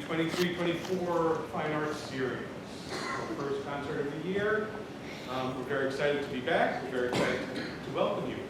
23-24 Fine Arts Series. Our first concert of the year. We're very excited to be back. We're very excited to welcome you here.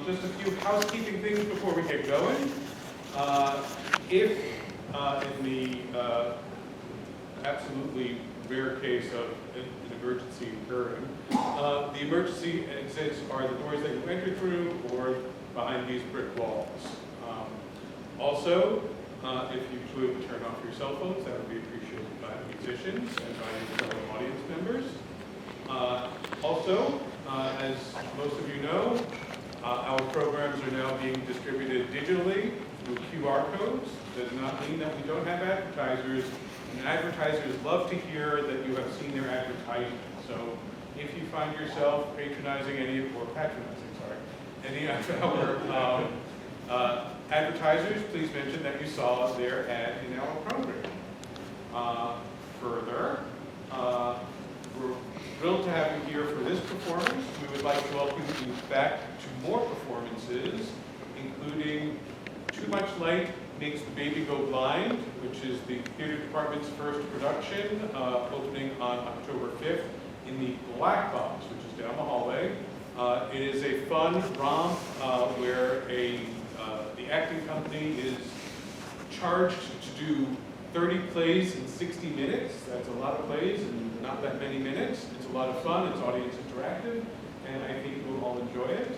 Just a few housekeeping things before we get going. If in the absolutely rare case of an emergency occurring, the emergency exits are the doors that you enter through or behind these brick walls. Also, if you could turn off your cell phones, that would be appreciated by the musicians and by your fellow audience members. Also, as most of you know, our programs are now being distributed digitally through QR codes. Does not mean that we don't have advertisers, and advertisers love to hear that you have seen their advertisement. So if you find yourself patronizing any of our advertisers, please mention that you saw their ad in our program. Further, we're thrilled to have you here for this performance. We would like to welcome you back to more performances, including Too Much Light Makes the Baby Go Blind, which is the theater department's first production, opening on October 5th in the Black Box, which is down the hallway. It is a fun romp where the acting company is charged to do 30 plays in 60 minutes. That's a lot of plays in not that many minutes. It's a lot of fun. It's audience interactive, and I think you'll all enjoy it.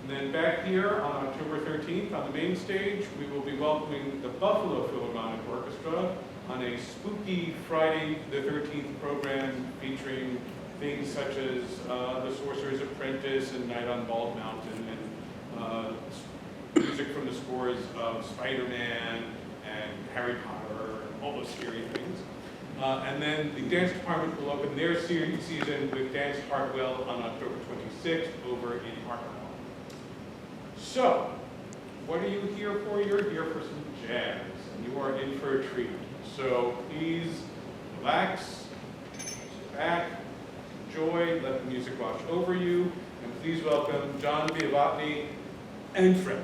And then back here on October 13th on the main stage, we will be welcoming the Buffalo Philharmonic Orchestra on a spooky Friday the 13th program featuring things such as The Sorcerer's Apprentice and Night on Bald Mountain, and music from the scores of Spider-Man and Harry Potter and all those scary things. And then the dance department will open their season with Dance Hartwell on October 26th over in Hartwell. So, what are you here for? You're here for some jazz, and you are in for a treat. So please relax, sit back, enjoy, let the music wash over you, and please welcome John Viavattine and friends.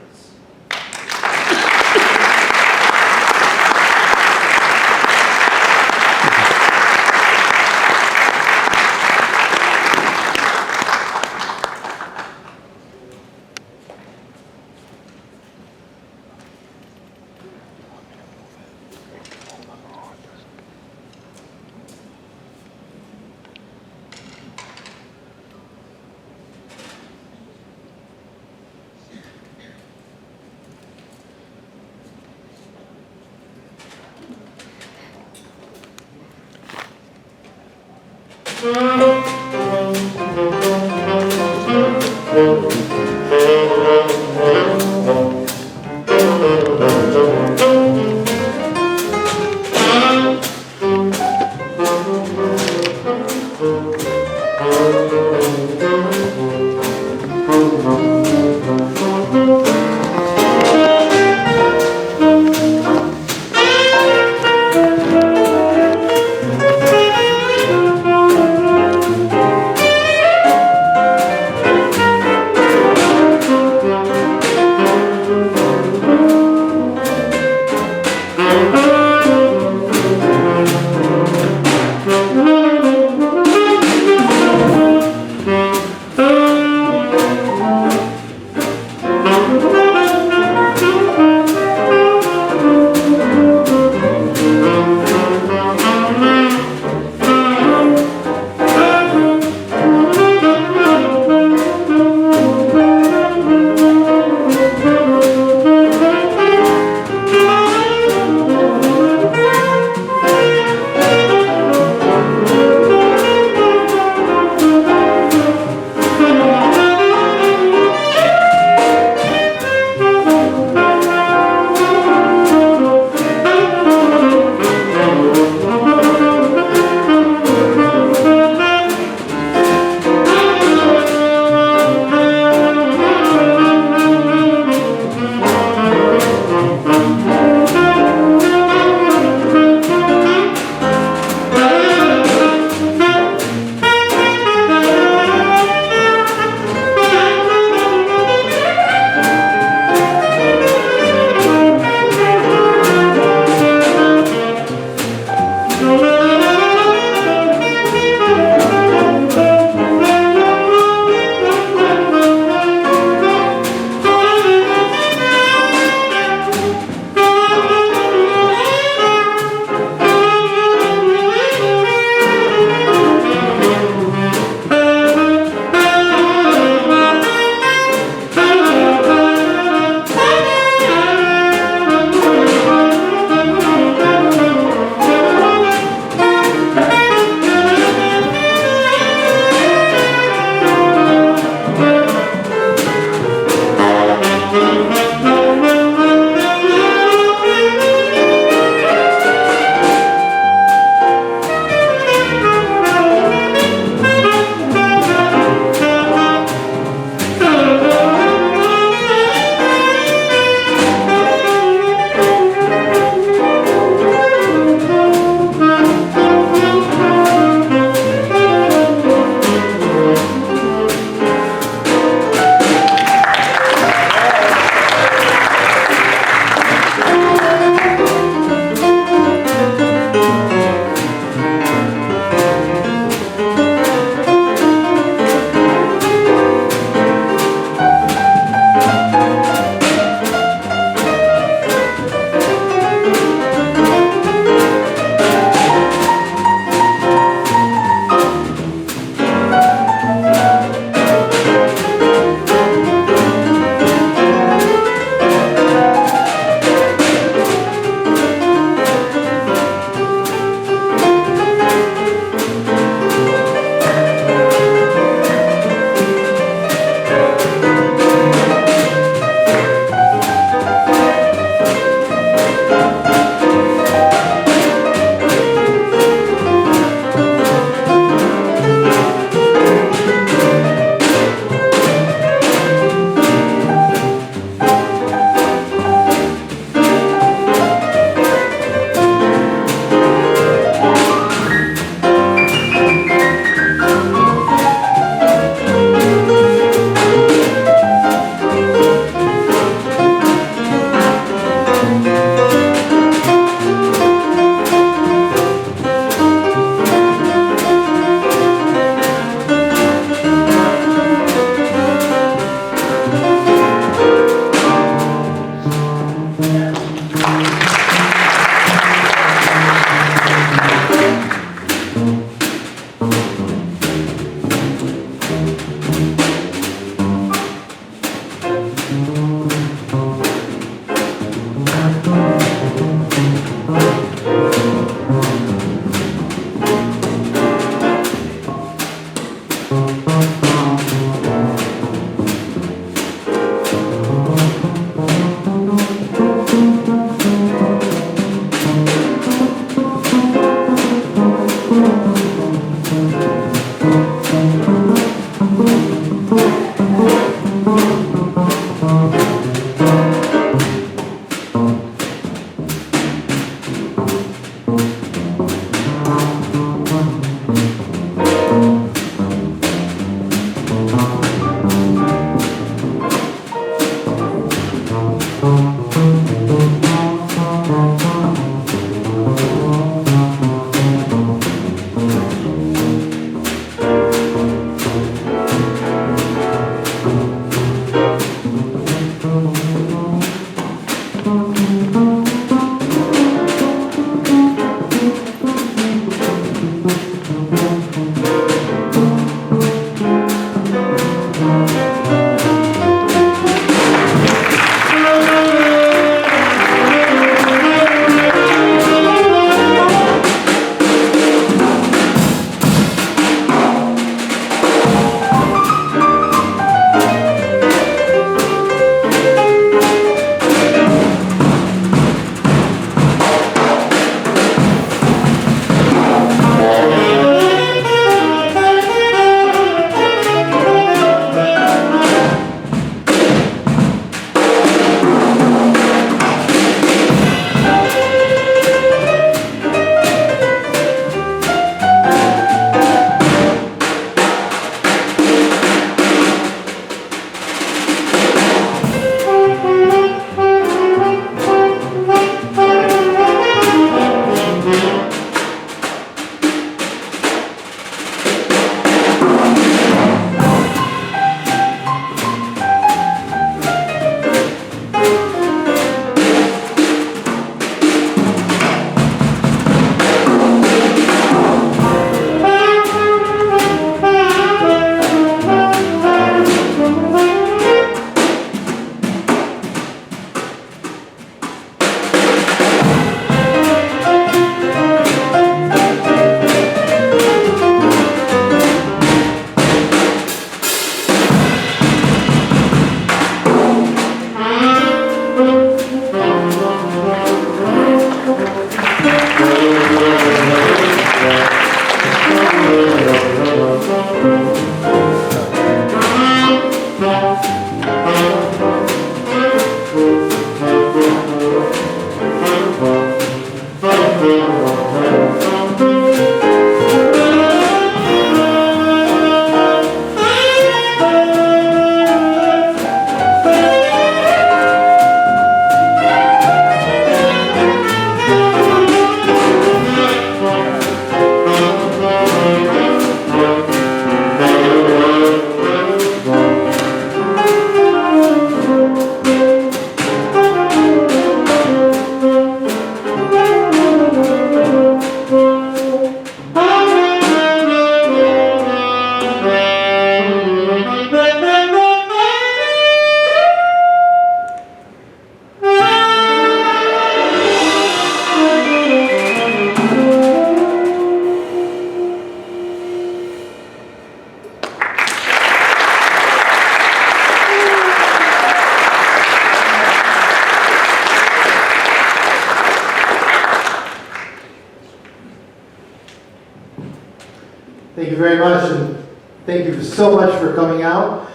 Thank you very much, and thank you so much for coming out.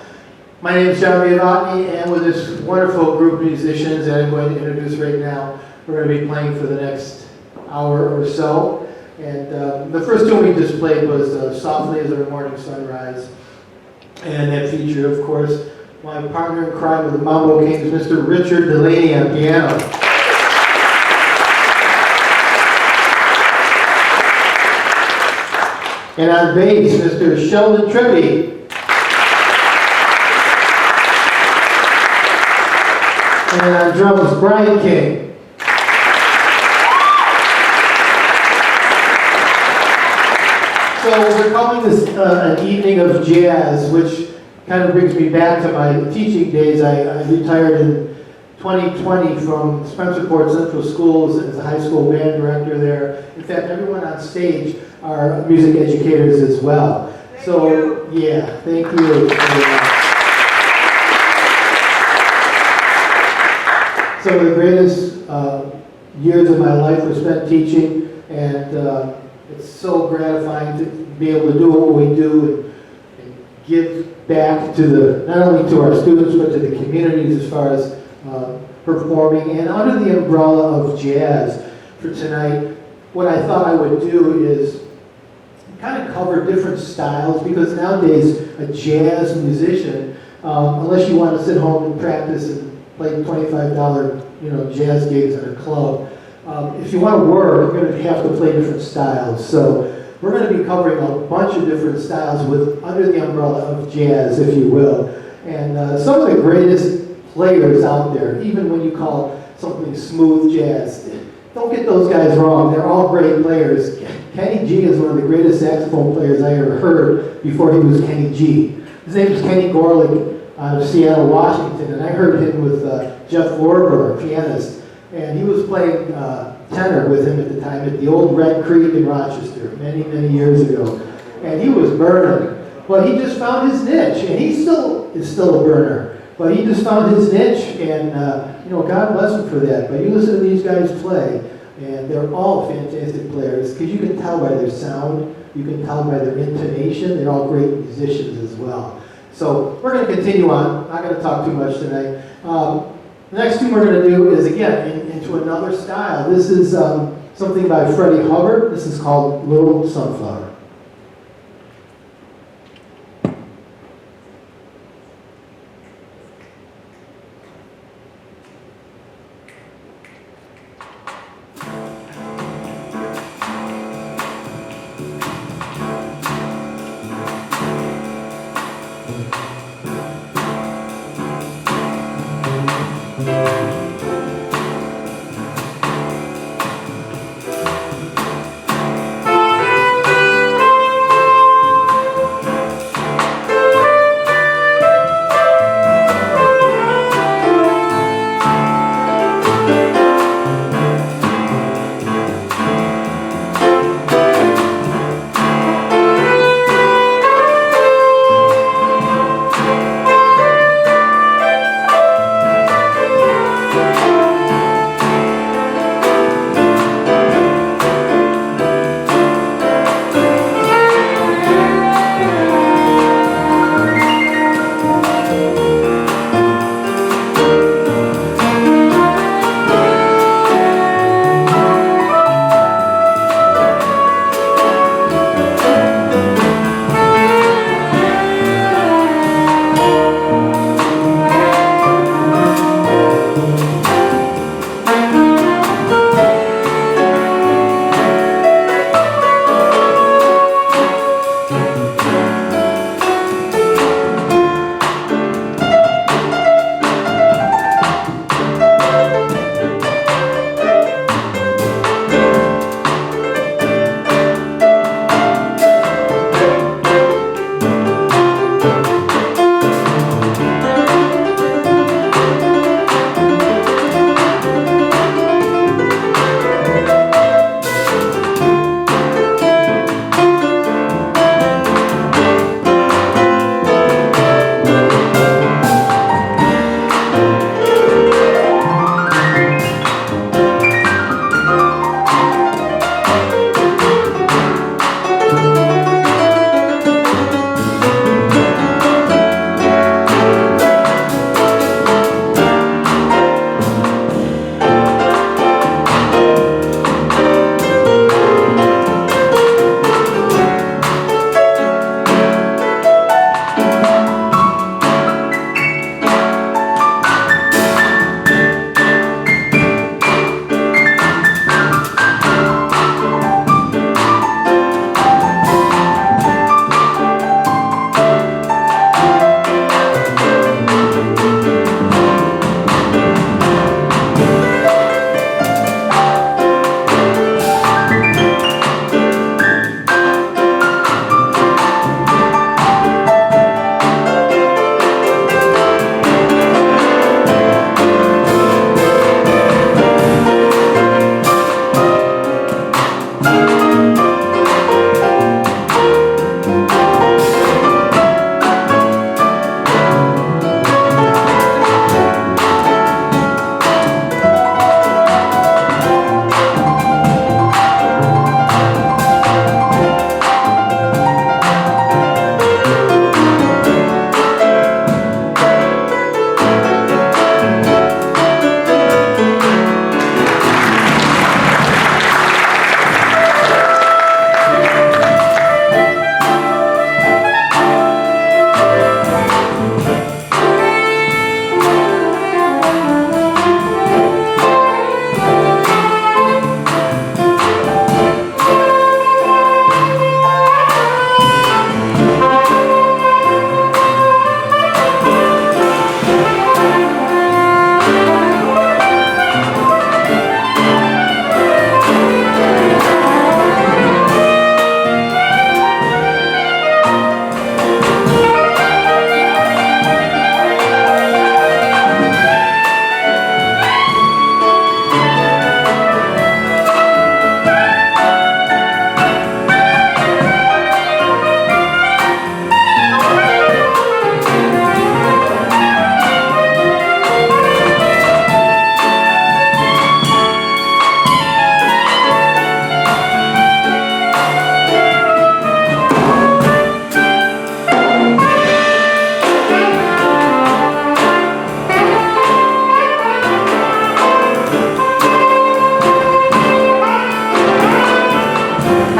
My name is John Viavattine, and with this wonderful group of musicians that I'm going to introduce right now, we're going to be playing for the next hour or so. And the first tune we just played was Softly as Our Morning Sunrise. And that featured, of course, my partner in crime with the Mambo Kings, Mr. Richard Delaney on piano. And on bass, Mr. Sheldon Treby. And on drums, Brian King. So we're calling this an evening of jazz, which kind of brings me back to my teaching days. I retired in 2020 from Spencerport Central Schools as a high school band director there. In fact, everyone on stage are music educators as well. Thank you. Yeah, thank you. Some of the greatest years of my life were spent teaching, and it's so gratifying to be able to do what we do and give back to not only to our students but to the communities as far as performing. And under the umbrella of jazz for tonight, what I thought I would do is kind of cover different styles, because nowadays a jazz musician, unless you want to sit home and practice and play $25 jazz gigs in a club, if you want to work, you're going to have to play different styles. So we're going to be covering a bunch of different styles under the umbrella of jazz, if you will. And some of the greatest players out there, even when you call something smooth jazz, don't get those guys wrong. They're all great players. Kenny G is one of the greatest saxophone players I ever heard before he was Kenny G. His name is Kenny Gorlick out of Seattle, Washington, and I heard him with Jeff Lorber, a pianist, and he was playing tenor with him at the time at the old Red Creek in Rochester many, many years ago. And he was burning. But he just found his niche, and he still is still a burner. But he just found his niche, and God bless him for that. But you listen to these guys play, and they're all fantastic players, because you can tell by their sound, you can tell by their intonation, they're all great musicians as well. So we're going to continue on. I'm not going to talk too much tonight. The next tune we're going to do is, again, into another style. This is something by Freddie Hubbard. This is called Little Sunflower.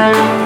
Thank you.